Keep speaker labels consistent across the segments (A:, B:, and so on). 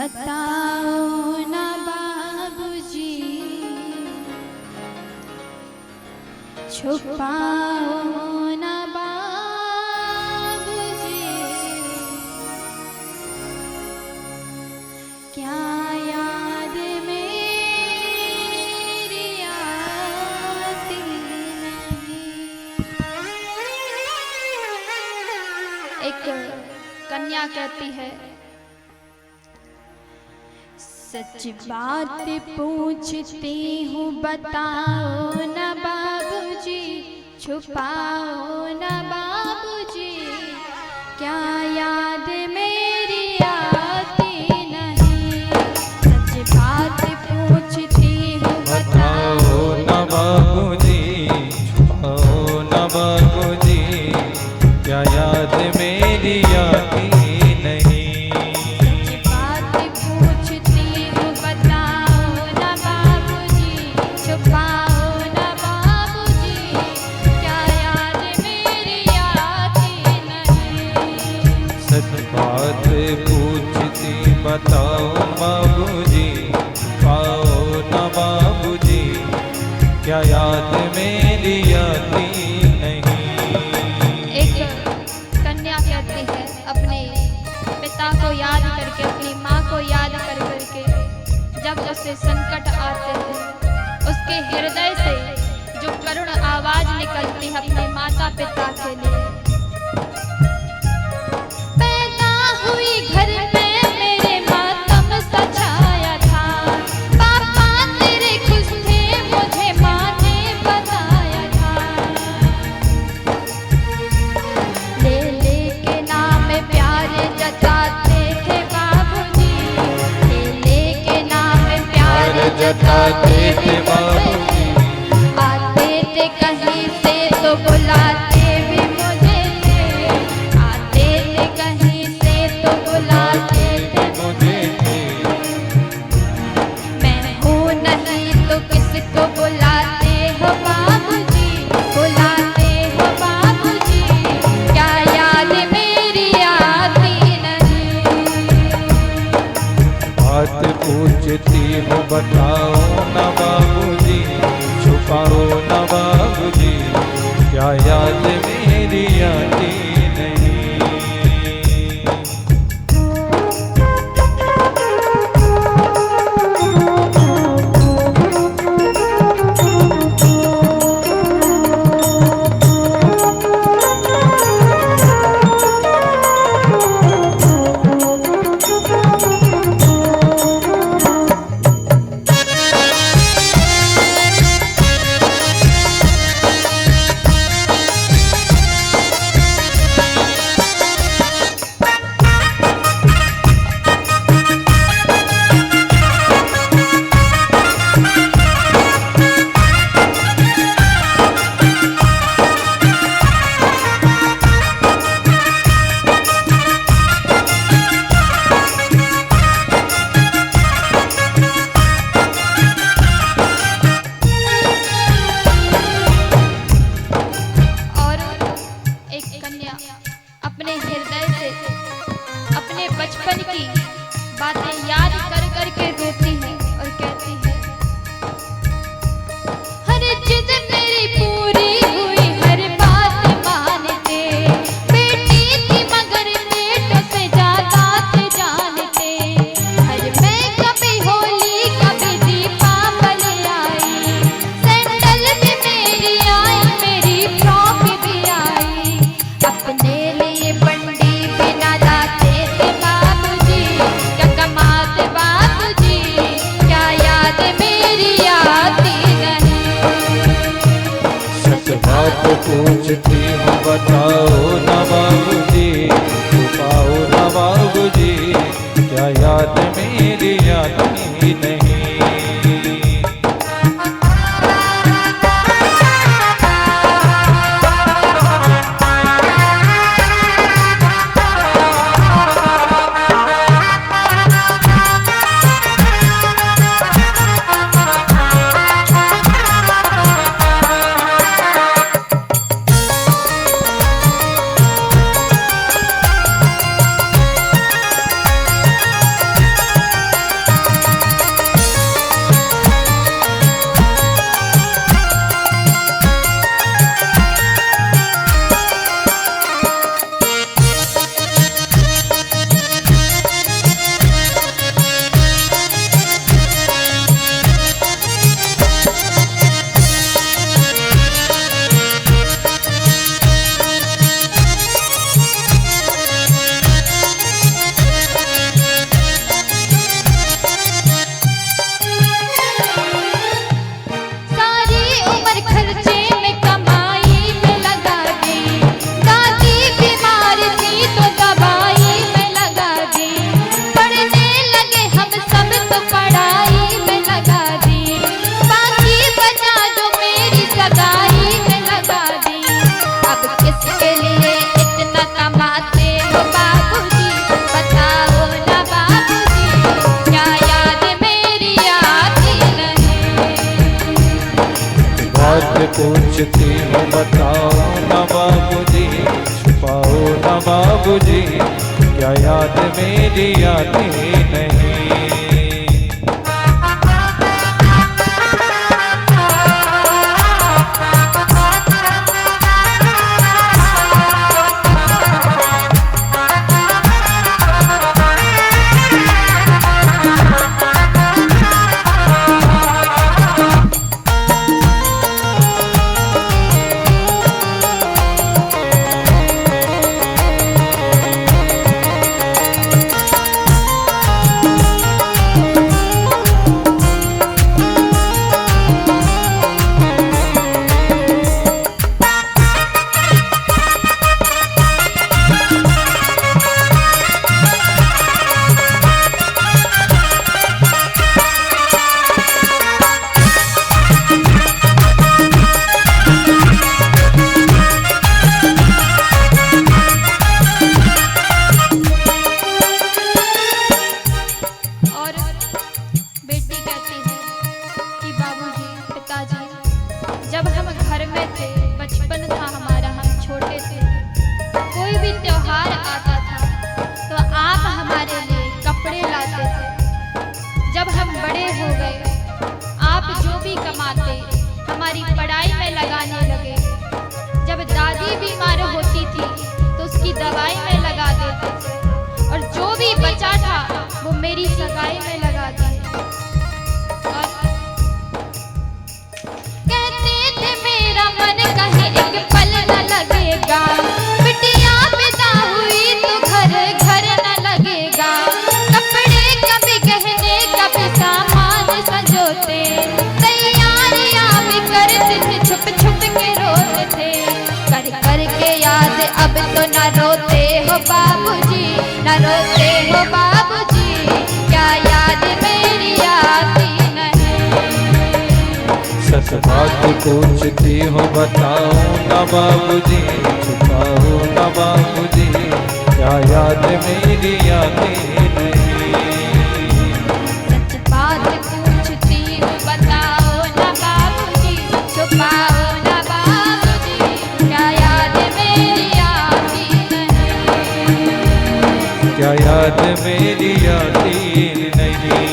A: बताओ ना बाबूजी, छुपाओ ना बाबूजी, क्या याद मेरी आती नहीं। एक कन्या कहती है, सच बात पूछती हूँ बताओ ना बाबूजी, छुपाओ ना बाबूजी, क्या याद मेरी आती नहीं। सच बात पूछती हूँ बताओ
B: ना बाबूजी, छुपाओ ना बाबूजी, क्या याद मेरी आती बताओ बाबूजी, पाओ ना बाबूजी, क्या याद मेरी आती नहीं।
A: एक कन्या कहती है अपने पिता को याद करके, अपनी माँ को याद कर करके, जब उसे संकट आते हैं उसके हृदय से जो करुण आवाज निकलती है अपने माता पिता के लिए। पैदा हुई घर में
B: जताते थे बाबूजी,
A: आते थे कहीं से तो बुलाते भी मुझे थे, आते थे कहीं से तो बुलाते थे
B: मुझे थे।
A: मैं हूँ नहीं तो किसको बुलाते हो बाबूजी, बुलाते हो बाबूजी, क्या याद मेरी आती नहीं।
B: बात पूछती हूँ बताओ ना बाबूजी, छुपाओ ना बाबूजी, क्या याद मेरी आती नहीं।
A: अपने हृदय से अपने बचपन की बातें याद कर कर के रोती है और कहती है, हर जिद मेरी पूरी हुई, हर बात मानते, बेटी थी मगर बेटों से ज्यादा थे जानते। हर मैं कभी होली कभी दीपावली आई, सैंडल भी मेरी आई, मेरी फ्रॉक भी आई, अपने लिए बंडी बिना लाते थे बाबूजी, क्या कमाते बाबूजी, क्या याद मेरी आती नहीं।
B: बाबूजी, क्या याद मेरी आती नहीं।
A: जब हम घर में थे, बचपन था हमारा, हम छोटे थे, कोई भी त्योहार आता था तो आप हमारे लिए कपड़े लाते थे। जब हम बड़े हो गए, आप जो भी कमाते हमारी पढ़ाई में लगाने लगे। जब दादी बीमार होती थी तो उसकी दवाई में लगा देते थे, और जो भी बचा था वो मेरी सगाई में लगा दिए। मन कहे एक पल न लगेगा, बिटिया पैदा हुई तो घर घर न लगेगा। कपड़े कभी गहने कभी सामान संजोते, तैयारियां भी करते थे, छुप छुप के रोते थे। कर कर के याद अब तो न रोते हो बाबूजी, न रोते हो बाबूजी, क्या याद मेरी आती नहीं।
B: सच बात पूछती हो बताओ ना बाबूजी, छुपाओ ना बाबूजी, क्या याद मेरी आती नहीं।
A: सच बात पूछती हो बताओ ना बाबूजी, छुपाओ ना बाबूजी, क्या याद मेरी आती नहीं।
B: क्या याद मेरी आती नहीं।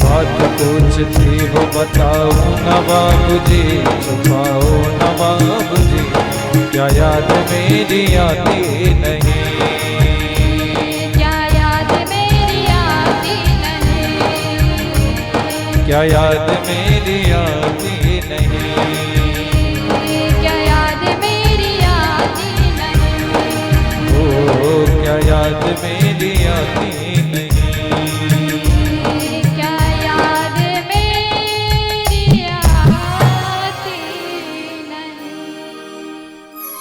B: बात पूछती हो बताओ ना बाबूजी, छुपाओ ना बाबूजी, क्या याद मेरी आती नहीं,
A: क्या याद मेरी आती नहीं,
B: क्या याद मेरी आती नहीं,
A: क्या याद मेरी आती नहीं,
B: ओ क्या याद मेरी आती